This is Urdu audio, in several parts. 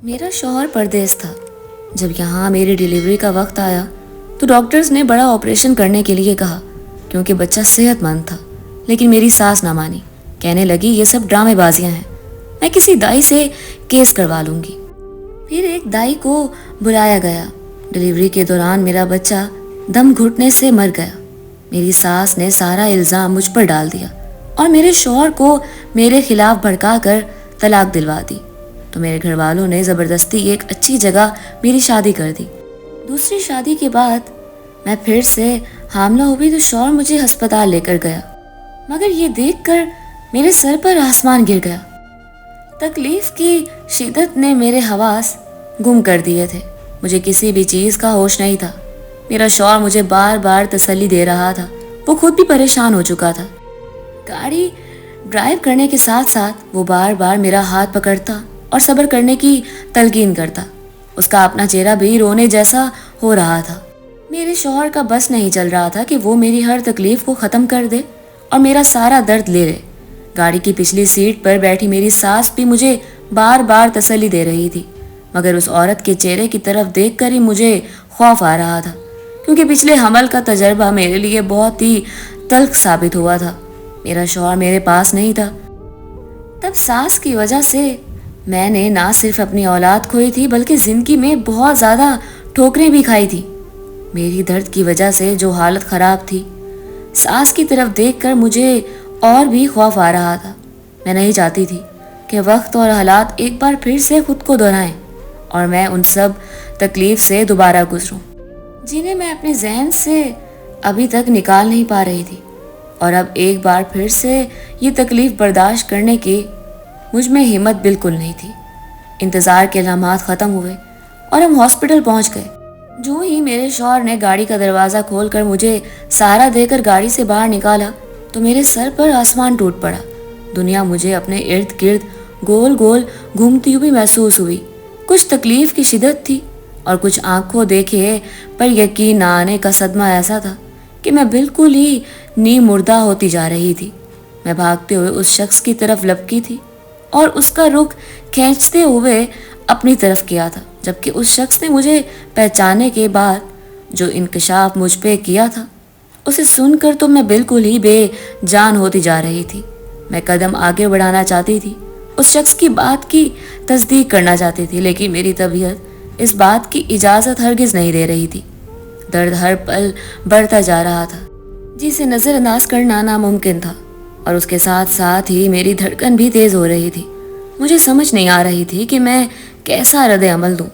میرا شوہر پردیس تھا۔ جب یہاں میری ڈیلیوری کا وقت آیا تو ڈاکٹرز نے بڑا آپریشن کرنے کے لیے کہا کیونکہ بچہ صحت مند تھا، لیکن میری ساس نہ مانی، کہنے لگی یہ سب ڈرامے بازیاں ہیں، میں کسی دائی سے کیس کروا لوں گی۔ پھر ایک دائی کو بلایا گیا۔ ڈیلیوری کے دوران میرا بچہ دم گھٹنے سے مر گیا۔ میری ساس نے سارا الزام مجھ پر ڈال دیا اور میرے شوہر کو میرے خلاف بھڑکا کر طلاق دلوا دی۔ تو میرے گھر والوں نے زبردستی ایک اچھی جگہ میری شادی کر دی۔ دوسری شادی کے بعد میں پھر سے حاملہ ہوئی تو شوہر مجھے ہسپتال لے کر گیا، مگر یہ دیکھ کر میرے سر پر آسمان گر گیا۔ تکلیف کی شدت نے میرے حواس گم کر دیے تھے، مجھے کسی بھی چیز کا ہوش نہیں تھا۔ میرا شوہر مجھے بار بار تسلی دے رہا تھا، وہ خود بھی پریشان ہو چکا تھا۔ گاڑی ڈرائیو کرنے کے ساتھ ساتھ وہ بار بار میرا ہاتھ پکڑتا اور صبر کرنے کی تلقین کرتا۔ اس کا اپنا چہرہ بھی رونے جیسا ہو رہا تھا۔ میرے شوہر کا بس نہیں چل رہا تھا کہ وہ میری ہر تکلیف کو ختم کر دے اور میرا سارا درد لے لے۔ گاڑی کی پچھلی سیٹ پر بیٹھی میری ساس بھی مجھے بار بار تسلی دے رہی تھی، مگر اس عورت کے چہرے کی طرف دیکھ کر ہی مجھے خوف آ رہا تھا، کیونکہ پچھلے حمل کا تجربہ میرے لیے بہت ہی تلخ ثابت ہوا تھا۔ میرا شوہر میرے پاس نہیں تھا۔ تب ساس کی وجہ سے میں نے نہ صرف اپنی اولاد کھوئی تھی بلکہ زندگی میں بہت زیادہ ٹھوکریں بھی کھائی تھی۔ میری درد کی وجہ سے جو حالت خراب تھی، ساس کی طرف دیکھ کر مجھے اور بھی خوف آ رہا تھا۔ میں نہیں چاہتی تھی کہ وقت اور حالات ایک بار پھر سے خود کو دہرائیں اور میں ان سب تکلیف سے دوبارہ گزروں جنہیں میں اپنے ذہن سے ابھی تک نکال نہیں پا رہی تھی۔ اور اب ایک بار پھر سے یہ تکلیف برداشت کرنے کی مجھ میں ہمت بالکل نہیں تھی۔ انتظار کے لمحات ختم ہوئے اور ہم ہاسپٹل پہنچ گئے۔ جو ہی میرے شوہر نے گاڑی کا دروازہ کھول کر مجھے سہارا دے کر گاڑی سے باہر نکالا تو میرے سر پر آسمان ٹوٹ پڑا۔ دنیا مجھے اپنے ارد گرد گول گول گھومتی ہوئی محسوس ہوئی۔ کچھ تکلیف کی شدت تھی اور کچھ آنکھوں دیکھے پر یقین نہ آنے کا صدمہ ایسا تھا کہ میں بالکل ہی نیم مردہ ہوتی جا رہی تھی۔ میں بھاگتے ہوئے اس شخص کی طرف لپکی تھی اور اس کا رخ کھینچتے ہوئے اپنی طرف کیا تھا، جبکہ اس شخص نے مجھے پہچاننے کے بعد جو انکشاف مجھ پہ کیا تھا اسے سن کر تو میں بالکل ہی بے جان ہوتی جا رہی تھی۔ میں قدم آگے بڑھانا چاہتی تھی، اس شخص کی بات کی تصدیق کرنا چاہتی تھی، لیکن میری طبیعت اس بات کی اجازت ہرگز نہیں دے رہی تھی۔ درد ہر پل بڑھتا جا رہا تھا جسے نظر انداز کرنا ناممکن تھا، اور اس کے ساتھ ساتھ ہی میری دھڑکن بھی تیز ہو رہی تھی۔ مجھے سمجھ نہیں آ رہی تھی کہ میں کیسا رد عمل دوں۔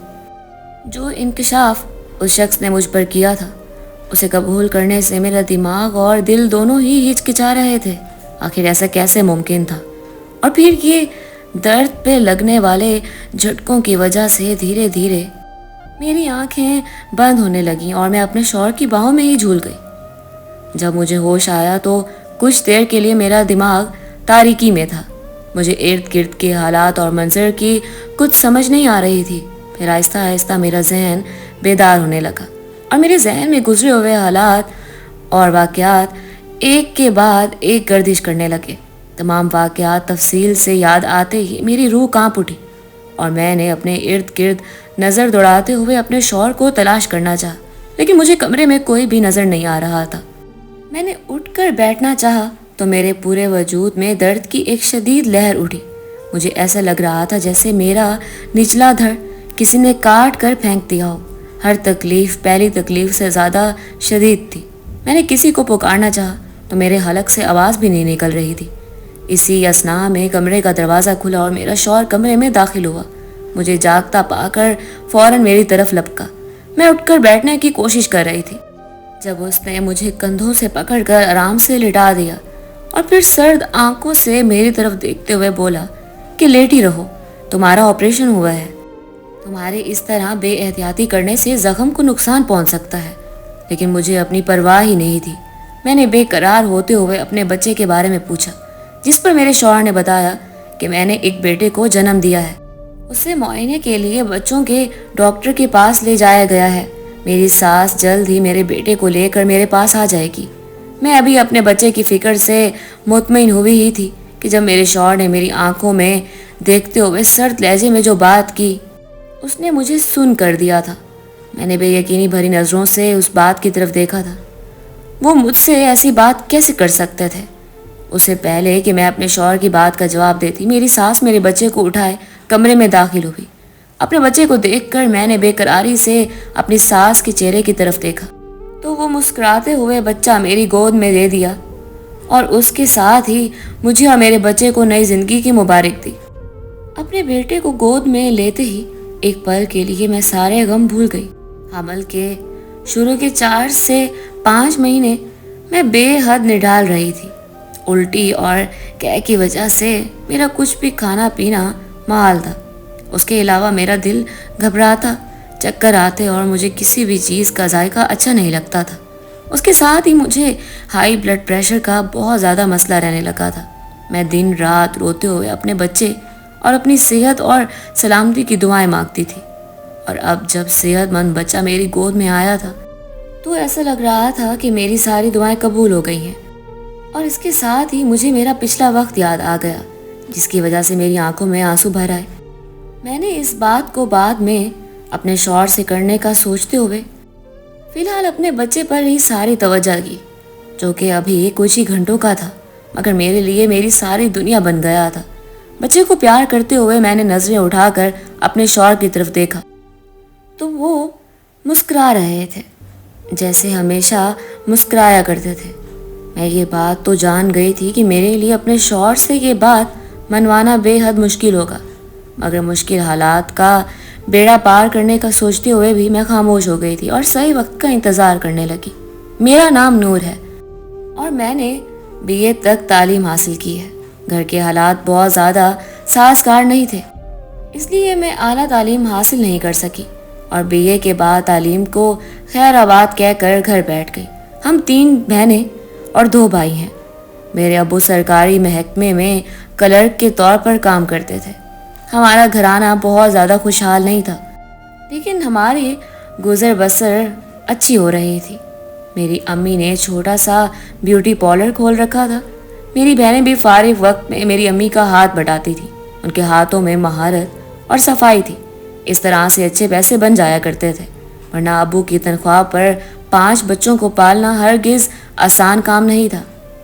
جو انکشاف اس شخص نے مجھ پر کیا تھا اسے قبول کرنے سے میرا دماغ اور دل دونوں ہی ہچکچا رہے تھے۔ آخر ایسا کیسے ممکن تھا؟ اور پھر یہ درد پہ لگنے والے جھٹکوں کی وجہ سے دھیرے دھیرے میری آنکھیں بند ہونے لگیں اور میں اپنے شوہر کی باہوں میں ہی جھول گئی۔ جب مجھے ہوش آیا تو کچھ دیر کے لیے میرا دماغ تاریکی میں تھا۔ مجھے ارد گرد کے حالات اور منظر کی کچھ سمجھ نہیں آ رہی تھی۔ پھر آہستہ آہستہ میرا ذہن بیدار ہونے لگا اور میرے ذہن میں گزرے ہوئے حالات اور واقعات ایک کے بعد ایک گردش کرنے لگے۔ تمام واقعات تفصیل سے یاد آتے ہی میری روح کانپ اٹھی اور میں نے اپنے ارد گرد نظر دوڑاتے ہوئے اپنے شوہر کو تلاش کرنا چاہا، لیکن مجھے کمرے میں کوئی بھی نظر نہیں آ رہا تھا۔ میں نے اٹھ کر بیٹھنا چاہا تو میرے پورے وجود میں درد کی ایک شدید لہر اٹھی۔ مجھے ایسا لگ رہا تھا جیسے میرا نچلا دھڑ کسی نے کاٹ کر پھینک دیا ہو۔ ہر تکلیف پہلی تکلیف سے زیادہ شدید تھی۔ میں نے کسی کو پکارنا چاہا تو میرے حلق سے آواز بھی نہیں نکل رہی تھی۔ اسی اثناء میں کمرے کا دروازہ کھلا اور میرا شوہر کمرے میں داخل ہوا۔ مجھے جاگتا پا کر فوراً میری طرف لپکا۔ میں اٹھ کر بیٹھنے کی کوشش کر رہی تھی جب اس نے مجھے کندھوں سے پکڑ کر آرام سے لٹا دیا اور پھر سرد آنکھوں سے میری طرف دیکھتے ہوئے بولا کہ لیٹی رہو، تمہارا آپریشن ہوا ہے، تمہارے اس طرح بے احتیاطی کرنے سے زخم کو نقصان پہنچ سکتا ہے۔ لیکن مجھے اپنی پرواہ ہی نہیں تھی۔ میں نے بے قرار ہوتے ہوئے اپنے بچے کے بارے میں پوچھا، جس پر میرے شوہر نے بتایا کہ میں نے ایک بیٹے کو جنم دیا ہے، اسے معائنے کے لیے بچوں کے ڈاکٹر کے پاس لے جایا گیا ہے۔ میری ساس جلد ہی میرے بیٹے کو لے کر میرے پاس آ جائے گی۔ میں ابھی اپنے بچے کی فکر سے مطمئن ہوئی ہی تھی کہ جب میرے شوہر نے میری آنکھوں میں دیکھتے ہوئے سرد لہجے میں جو بات کی اس نے مجھے سن کر دیا تھا۔ میں نے بے یقینی بھری نظروں سے اس بات کی طرف دیکھا تھا۔ وہ مجھ سے ایسی بات کیسے کر سکتے تھے؟ اس سے پہلے کہ میں اپنے شوہر کی بات کا جواب دیتی، میری ساس میرے بچے کو اٹھائے کمرے میں داخل ہوئی۔ اپنے بچے کو دیکھ کر میں نے بے قراری سے اپنی ساس کے چہرے کی طرف دیکھا تو وہ مسکراتے ہوئے بچہ میری گود میں دے دیا اور اس کے ساتھ ہی مجھے اور میرے بچے کو نئی زندگی کی مبارک دی۔ اپنے بیٹے کو گود میں لیتے ہی ایک پل کے لیے میں سارے غم بھول گئی۔ حمل کے شروع کے 4 سے 5 مہینے میں بے حد نڈال رہی تھی۔ الٹی اور قے کی وجہ سے میرا کچھ بھی کھانا پینا محال تھا۔ اس کے علاوہ میرا دل گھبراتا، چکر آتے اور مجھے کسی بھی چیز کا ذائقہ اچھا نہیں لگتا تھا۔ اس کے ساتھ ہی مجھے ہائی بلڈ پریشر کا بہت زیادہ مسئلہ رہنے لگا تھا۔ میں دن رات روتے ہوئے اپنے بچے اور اپنی صحت اور سلامتی کی دعائیں مانگتی تھی، اور اب جب صحت مند بچہ میری گود میں آیا تھا تو ایسا لگ رہا تھا کہ میری ساری دعائیں قبول ہو گئی ہیں۔ اور اس کے ساتھ ہی مجھے میرا پچھلا وقت یاد آ گیا، جس کی وجہ سے میری آنکھوں میں آنسو بھر آئے۔ میں نے اس بات کو بعد میں اپنے شوہر سے کرنے کا سوچتے ہوئے فی الحال اپنے بچے پر ہی ساری توجہ کی، جو کہ ابھی کچھ ہی گھنٹوں کا تھا، مگر میرے لیے میری ساری دنیا بن گیا تھا۔ بچے کو پیار کرتے ہوئے میں نے نظریں اٹھا کر اپنے شوہر کی طرف دیکھا تو وہ مسکرا رہے تھے، جیسے ہمیشہ مسکرایا کرتے تھے۔ میں یہ بات تو جان گئی تھی کہ میرے لیے اپنے شوہر سے یہ بات منوانا بے حد مشکل ہوگا، مگر مشکل حالات کا بیڑا پار کرنے کا سوچتے ہوئے بھی میں خاموش ہو گئی تھی اور صحیح وقت کا انتظار کرنے لگی۔ میرا نام نور ہے اور میں نے BA تک تعلیم حاصل کی ہے۔ گھر کے حالات بہت زیادہ سازگار نہیں تھے، اس لیے میں اعلیٰ تعلیم حاصل نہیں کر سکی اور BA کے بعد تعلیم کو خیر آباد کہہ کر گھر بیٹھ گئی۔ ہم 3 بہنیں اور 2 بھائی ہیں۔ میرے ابو سرکاری محکمے میں کلرک کے طور پر کام کرتے تھے۔ ہمارا گھرانہ بہت زیادہ خوشحال نہیں تھا، لیکن ہماری گزر بسر اچھی ہو رہی تھی۔ میری امی نے چھوٹا سا بیوٹی پارلر کھول رکھا تھا۔ میری بہنیں بھی فارغ وقت میں میری امی کا ہاتھ بٹاتی تھیں۔ ان کے ہاتھوں میں مہارت اور صفائی تھی، اس طرح سے اچھے پیسے بن جایا کرتے تھے، ورنہ ابو کی تنخواہ پر 5 بچوں کو پالنا ہرگز آسان کام نہیں تھا۔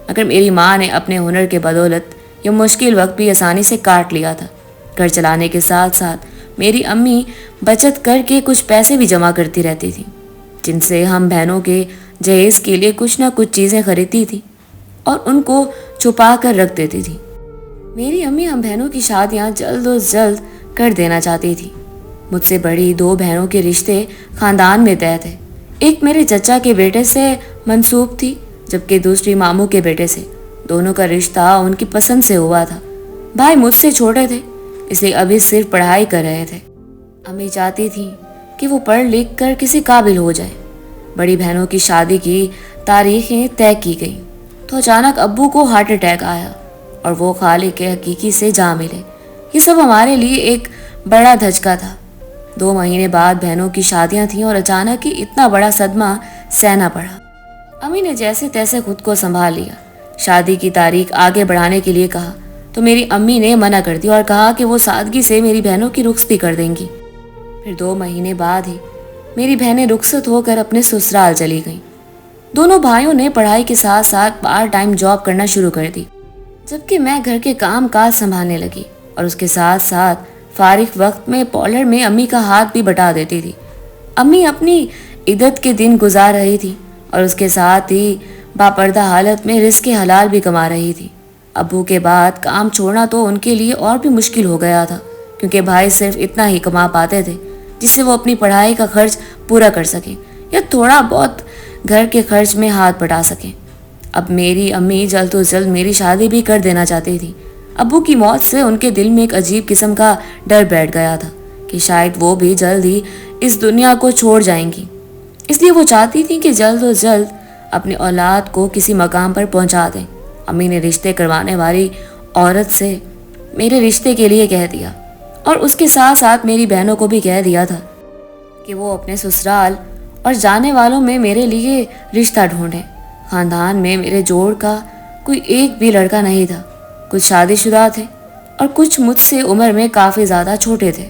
مگر میری ماں نے اپنے ہنر کے بدولت یہ مشکل وقت بھی آسانی سے کاٹ لیا تھا۔ گھر چلانے کے ساتھ ساتھ میری امی بچت کر کے کچھ پیسے بھی جمع کرتی رہتی تھیں، جن سے ہم بہنوں کے جہیز کے لیے کچھ نہ کچھ چیزیں خریدتی تھیں اور ان کو چھپا کر رکھ دیتی تھی۔ میری امی ہم بہنوں کی شادیاں جلد و جلد کر دینا چاہتی تھی۔ مجھ سے بڑی 2 بہنوں کے رشتے خاندان میں طے تھے۔ ایک میرے چچا کے بیٹے سے منسوب تھی، جبکہ دوسری ماموں کے بیٹے سے۔ دونوں کا رشتہ ان کی پسند سے ہوا تھا۔ بھائی مجھ سے چھوٹے تھے، اس لیے ابھی صرف پڑھائی کر رہے تھے۔ امی چاہتی تھیں کہ وہ پڑھ لکھ کر کسی قابل ہو جائے۔ بڑی بہنوں کی شادی کی تاریخیں طے کی گئیں تو اچانک ابو کو ہارٹ اٹیک آیا اور وہ خالق کے حقیقی سے جا ملے۔ یہ سب ہمارے لیے ایک بڑا دھچکا تھا۔ 2 مہینے بعد بہنوں کی شادیاں تھیں اور اچانک ہی اتنا بڑا صدمہ سہنا پڑا۔ امی نے جیسے تیسے خود کو سنبھال لیا، شادی کی تاریخ آگے بڑھانے کے لیے کہا تو میری امی نے منع کر دی اور کہا کہ وہ سادگی سے میری بہنوں کی رخصتی کر دیں گی۔ پھر 2 مہینے بعد ہی میری بہنیں رخصت ہو کر اپنے سسرال چلی گئیں۔ دونوں بھائیوں نے پڑھائی کے ساتھ ساتھ پارٹ ٹائم جاب کرنا شروع کر دی، جبکہ میں گھر کے کام کاج سنبھالنے لگی اور اس کے ساتھ ساتھ فارغ وقت میں پارلر میں امی کا ہاتھ بھی بٹا دیتی تھی۔ امی اپنی عدت کے دن گزار رہی تھی اور اس کے ساتھ ہی باپردہ حالت میں رزق حلال بھی کما رہی تھی۔ ابو کے بعد کام چھوڑنا تو ان کے لیے اور بھی مشکل ہو گیا تھا، کیونکہ بھائی صرف اتنا ہی کما پاتے تھے جس سے وہ اپنی پڑھائی کا خرچ پورا کر سکیں یا تھوڑا بہت گھر کے خرچ میں ہاتھ بٹا سکیں۔ اب میری امی جلد و جلد میری شادی بھی کر دینا چاہتی تھی۔ ابو کی موت سے ان کے دل میں ایک عجیب قسم کا ڈر بیٹھ گیا تھا کہ شاید وہ بھی جلد ہی اس دنیا کو چھوڑ جائیں گی، اس لیے وہ چاہتی تھی کہ جلد و جلد اپنی اولاد کو کسی مقام پر پہنچا دیں۔ امی نے رشتے کروانے والی عورت سے میرے رشتے کے لیے کہہ دیا اور اس کے ساتھ ساتھ میری بہنوں کو بھی کہہ دیا تھا کہ وہ اپنے سسرال اور جانے والوں میں میرے لیے رشتہ ڈھونڈیں۔ خاندان میں میرے جوڑ کا کوئی ایک بھی لڑکا نہیں تھا، کچھ شادی شدہ تھے اور کچھ مجھ سے عمر میں کافی زیادہ چھوٹے تھے۔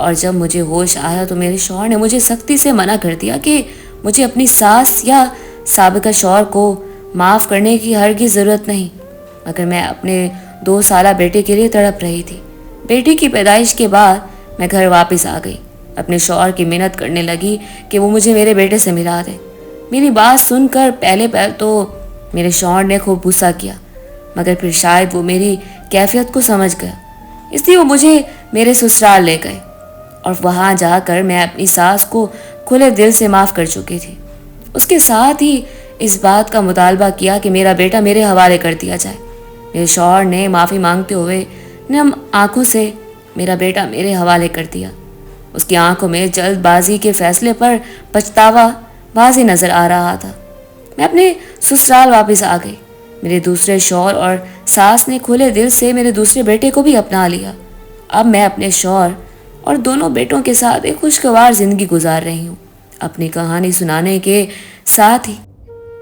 اور جب مجھے ہوش آیا تو میرے شوہر نے مجھے سختی سے منع کر دیا کہ مجھے اپنی ساس یا سابقہ شوہر کو معاف کرنے کی ہرگز ضرورت نہیں، مگر میں اپنے 2 سالہ بیٹے کے لیے تڑپ رہی تھی۔ بیٹی کی پیدائش کے بعد میں گھر واپس آ گئی، اپنے شوہر کی منت کرنے لگی کہ وہ مجھے میرے بیٹے سے ملا دے۔ میری بات سن کر پہلے تو میرے شوہر نے خوب غصہ کیا، مگر پھر شاید وہ میری کیفیت کو سمجھ گیا، اس لیے وہ مجھے میرے سسرال لے گئے، اور وہاں جا کر میں اپنی ساس کو کھلے دل سے معاف کر چکی تھی۔ اس کے ساتھ ہی اس بات کا مطالبہ کیا کہ میرا بیٹا میرے حوالے کر دیا جائے۔ میرے شوہر نے معافی مانگتے ہوئے نم آنکھوں سے میرا بیٹا میرے حوالے کر دیا۔ اس کی آنکھوں میں جلد بازی کے فیصلے پر پچھتاوا واضح نظر آ رہا تھا۔ میں اپنے سسرال واپس آ گئی۔ میرے دوسرے شوہر اور ساس نے کھلے دل سے میرے دوسرے بیٹے کو بھی اپنا لیا۔ اب میں اپنے شوہر اور دونوں بیٹوں کے ساتھ ایک خوشگوار زندگی گزار رہی ہوں۔ اپنی کہانی سنانے کے ساتھ ہی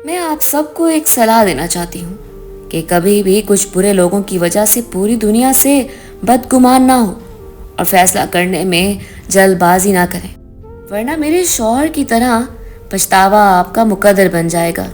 میں آپ سب کو ایک صلاح دینا چاہتی ہوں کہ کبھی بھی کچھ برے لوگوں کی وجہ سے پوری دنیا سے بدگمان نہ ہو اور فیصلہ کرنے میں جلد بازی نہ کریں، ورنہ میرے شوہر کی طرح پچھتاوا آپ کا مقدر بن جائے گا۔